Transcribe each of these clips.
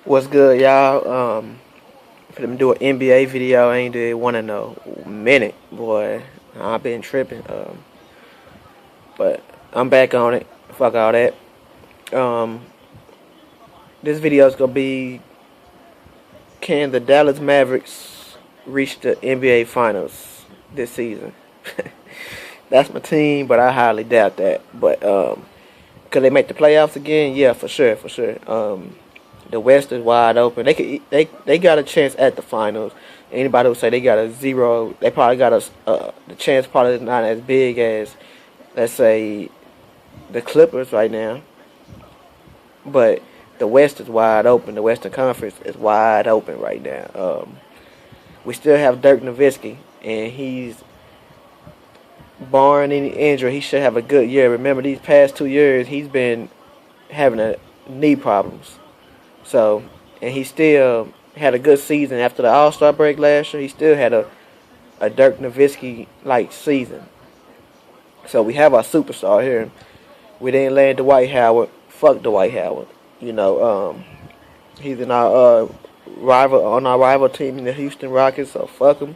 What's good, y'all? Finna do an NBA video. I ain't did one in a minute, boy. I've been tripping. But I'm back on it. Fuck all that. Um, this video is gonna be: can the Dallas Mavericks reach the NBA Finals this season? That's my team, but I highly doubt that. But could they make the playoffs again? Yeah, for sure, for sure. The West is wide open. They got a chance at the finals. Anybody who say they got a zero, they probably got the chance probably is not as big as, let's say, the Clippers right now. But the West is wide open. The Western Conference is wide open right now. We still have Dirk Nowitzki, and he's, barring any injury, he should have a good year. Remember, these past 2 years, he's been having knee problems. So, and he still had a good season after the All-Star break last year. He still had a Dirk Nowitzki-like season. So we have our superstar here. We didn't land Dwight Howard. Fuck Dwight Howard. He's in our rival team in the Houston Rockets. So fuck him.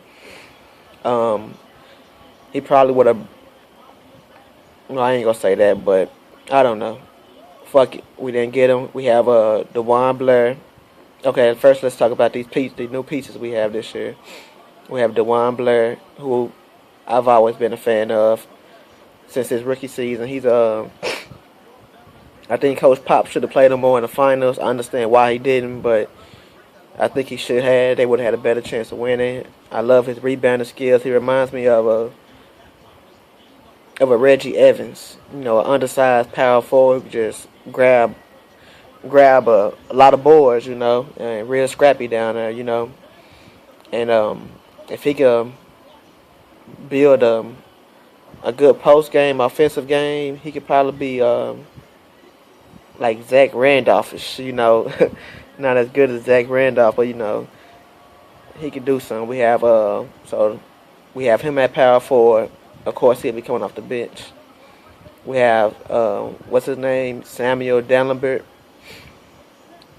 He probably would have. No, I ain't gonna say that, but I don't know. Fuck it. We didn't get him. We have DeJuan Blair. Okay, first let's talk about these new pieces we have this year. We have DeJuan Blair, who I've always been a fan of since his rookie season. He's I think Coach Pop should have played him more in the finals. I understand why he didn't, but I think he should have. They would have had a better chance of winning. I love his rebounding skills. He reminds me of a Reggie Evans, an undersized power forward who just grab a lot of boards, and real scrappy down there, And if he could build a good post game, offensive game, he could probably be like Zach Randolph-ish, not as good as Zach Randolph, but he could do something. We have we have him at power forward. Of course, he'll be coming off the bench. We have, what's his name? Samuel Dalembert.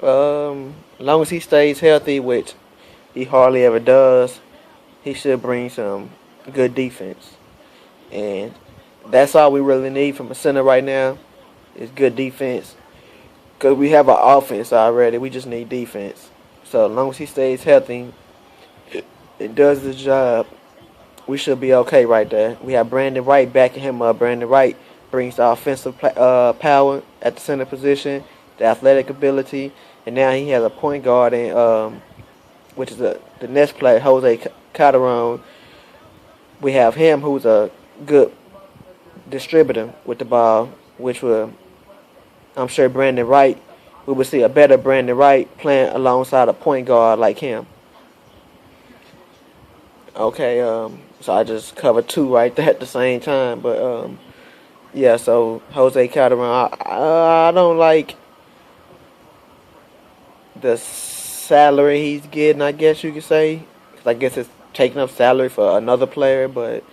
As long as he stays healthy, which he hardly ever does, he should bring some good defense. And that's all we really need from a center right now is good defense. Because we have an offense already. We just need defense. So as long as he stays healthy and does his job, we should be okay right there. We have Brandon Wright backing him up. Brandon Wright brings the offensive power at the center position, the athletic ability, and now he has a point guard, which is the next player, Jose Calderon. We have him, who's a good distributor with the ball, which will, I'm sure Brandon Wright, we will see a better Brandon Wright playing alongside a point guard like him. Okay, so I just covered two right there at the same time, but yeah. So Jose Calderon, I don't like the salary he's getting. I guess you could say, 'cause I guess it's taking up salary for another player, but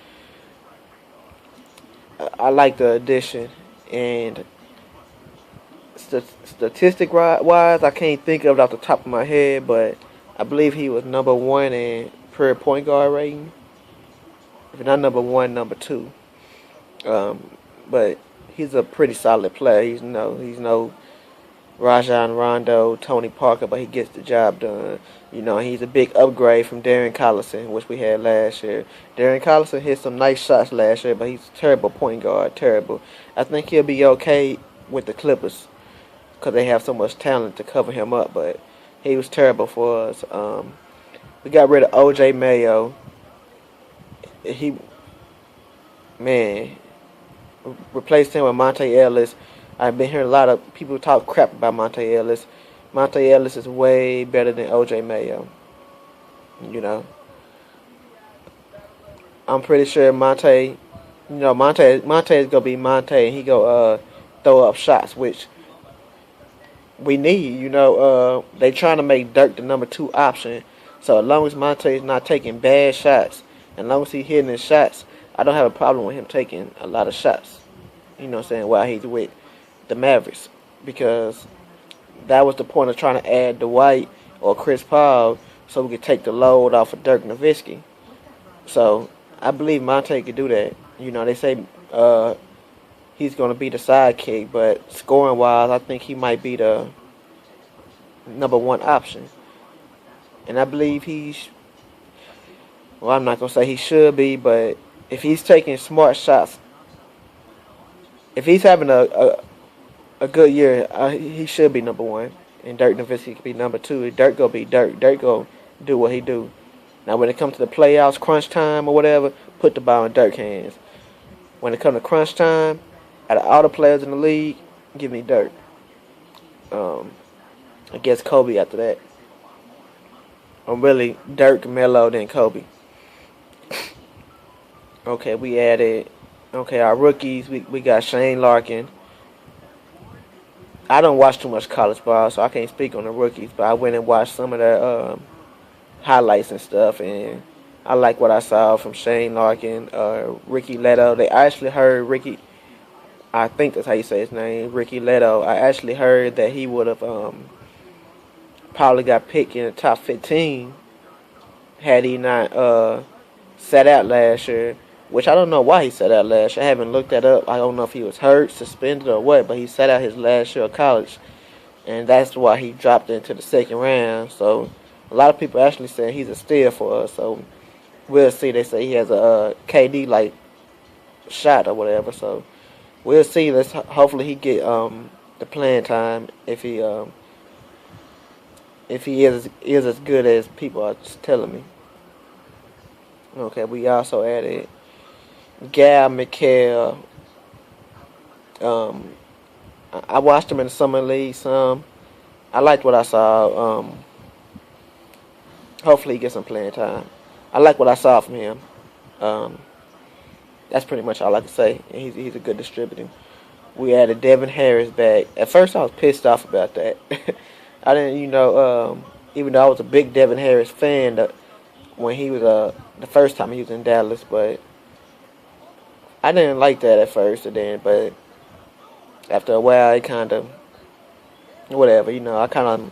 I like the addition. And statistic wise, I can't think of it off the top of my head, but I believe he was number one in per point guard rating. If not number one, number two. But he's a pretty solid player. He's no Rajon Rondo, Tony Parker, but he gets the job done. He's a big upgrade from Darren Collison, which we had last year. Darren Collison hit some nice shots last year, but he's a terrible point guard, terrible. I think he'll be okay with the Clippers because they have so much talent to cover him up, but he was terrible for us. We got rid of O.J. Mayo. Replaced him with Monte Ellis. I've been hearing a lot of people talk crap about Monte Ellis. Monte Ellis is way better than O.J. Mayo. I'm pretty sure Monte is gonna be Monte, and he go throw up shots, which we need. They trying to make Dirk the number 2 option. So as long as Monte is not taking bad shots, and as long as he's hitting his shots, I don't have a problem with him taking a lot of shots. While he's with the Mavericks. Because that was the point of trying to add Dwight or Chris Paul so we could take the load off of Dirk Nowitzki. So I believe Monte could do that. You know, they say he's going to be the sidekick, but scoring wise, I think he might be the number one option. And I believe well, I'm not going to say he should be, but if he's taking smart shots, if he's having a good year, he should be number one. And Dirk Nowitzki could be number two. Dirk go be Dirk. Dirk go do what he do. Now, when it comes to the playoffs, crunch time or whatever, put the ball in Dirk's hands. When it comes to crunch time, out of all the players in the league, give me Dirk. I guess Kobe after that. Or really, Dirk, Melo, then Kobe. Okay, we added. Okay, our rookies, we got Shane Larkin. I don't watch too much college ball, so I can't speak on the rookies, but I went and watched some of their highlights and stuff, and I like what I saw from Shane Larkin, Ricky Leto. They actually heard Ricky, I think that's how you say his name, Ricky Leto. I actually heard that he would have probably got picked in the top 15 had he not sat out last year, which I don't know why he sat out last year. I haven't looked that up. I don't know if he was hurt, suspended, or what, but he sat out his last year of college, and that's why he dropped into the second round. So a lot of people actually saying he's a steal for us. So we'll see. They say he has a KD like shot or whatever. So we'll see. Let's hopefully he get the playing time if he is as good as people are telling me. Okay, we also added Gal McHale. I watched him in the summer league some. I liked what I saw. Hopefully he gets some playing time. I like what I saw from him. That's pretty much all I can say. He's a good distributor. We added Devin Harris back. At first I was pissed off about that. I didn't, even though I was a big Devin Harris fan when he was the first time he was in Dallas, but I didn't like that at first, but after a while, it kind of whatever. I kind of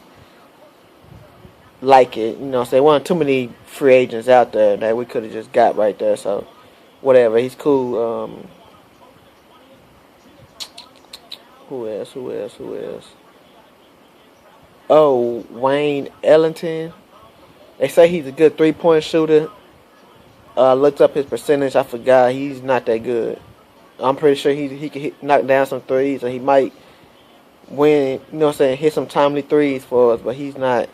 like it. There weren't too many free agents out there that we could have just got right there. So whatever, he's cool. Who else? Oh, Wayne Ellington. They say he's a good 3-point shooter. Looked up his percentage. I forgot. He's not that good. I'm pretty sure he can knock down some threes, and he might win. Hit some timely threes for us. But he's not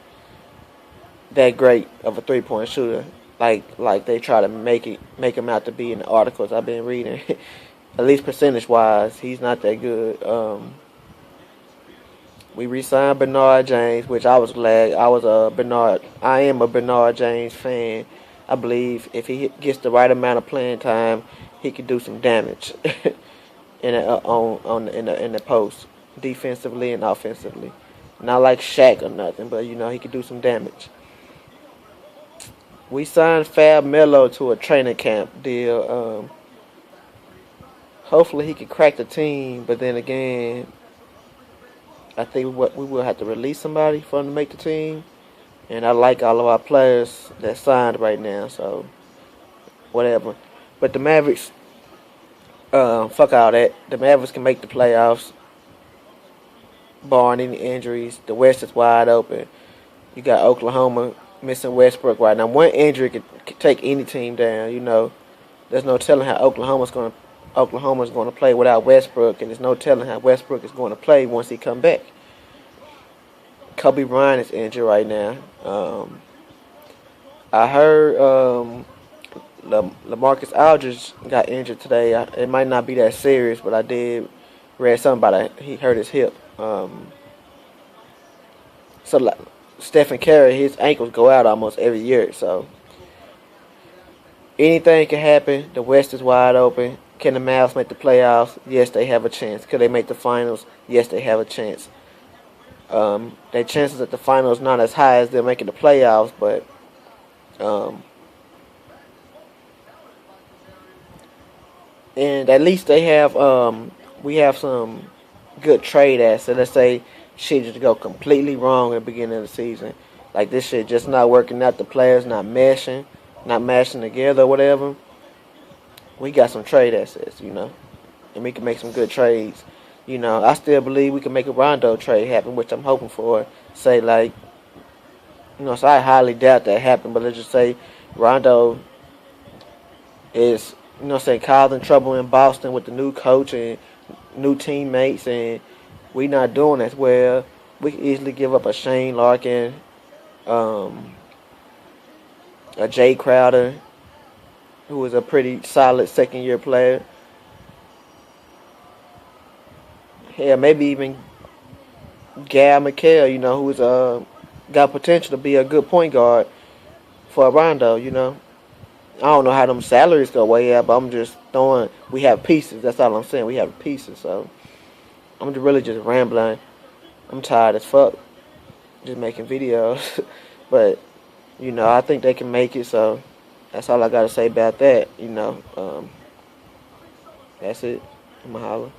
that great of a 3-point shooter. Like they try to make him out to be in the articles I've been reading. At least percentage wise, he's not that good. We re-signed Bernard James, which I was glad. I am a Bernard James fan. I believe if he gets the right amount of playing time, he could do some damage in the post, defensively and offensively. Not like Shaq or nothing, but he could do some damage. We signed Fab Melo to a training camp deal. Hopefully he could crack the team, but then again, I think we will have to release somebody for him to make the team. And I like all of our players that signed right now, so whatever. But the Mavericks, fuck all that. The Mavericks can make the playoffs, barring any injuries. The West is wide open. You got Oklahoma missing Westbrook right now. One injury could take any team down. There's no telling how Oklahoma's going to play without Westbrook, and there's no telling how Westbrook is going to play once he come back. Kobe Bryant is injured right now. I heard LaMarcus Aldridge got injured today. It might not be that serious, but I did read something about it. He hurt his hip. Stephen Curry, his ankles go out almost every year. So anything can happen. The West is wide open. Can the Mavs make the playoffs? Yes, they have a chance. Could they make the finals? Yes, they have a chance. Their chances at the finals not as high as they're making the playoffs, but and at least they have we have some good trade assets. Let's say shit just go completely wrong at the beginning of the season. Like this shit just not working out. The players not mashing together or whatever. We got some trade assets, and we can make some good trades. I still believe we can make a Rondo trade happen, which I'm hoping for. Say like, so I highly doubt that happen, but let's just say Rondo is, causing trouble in Boston with the new coach and new teammates, and we not doing as well. We can easily give up a Shane Larkin, a Jay Crowder, who is a pretty solid second-year player. Hell, maybe even Gal McHale, who's got potential to be a good point guard for Rondo, I don't know how them salaries go way out, but I'm just throwing. We have pieces. That's all I'm saying. We have pieces. So I'm really just rambling. I'm tired as fuck, just making videos. But I think they can make it. So that's all I gotta say about that. That's it. I'ma holla.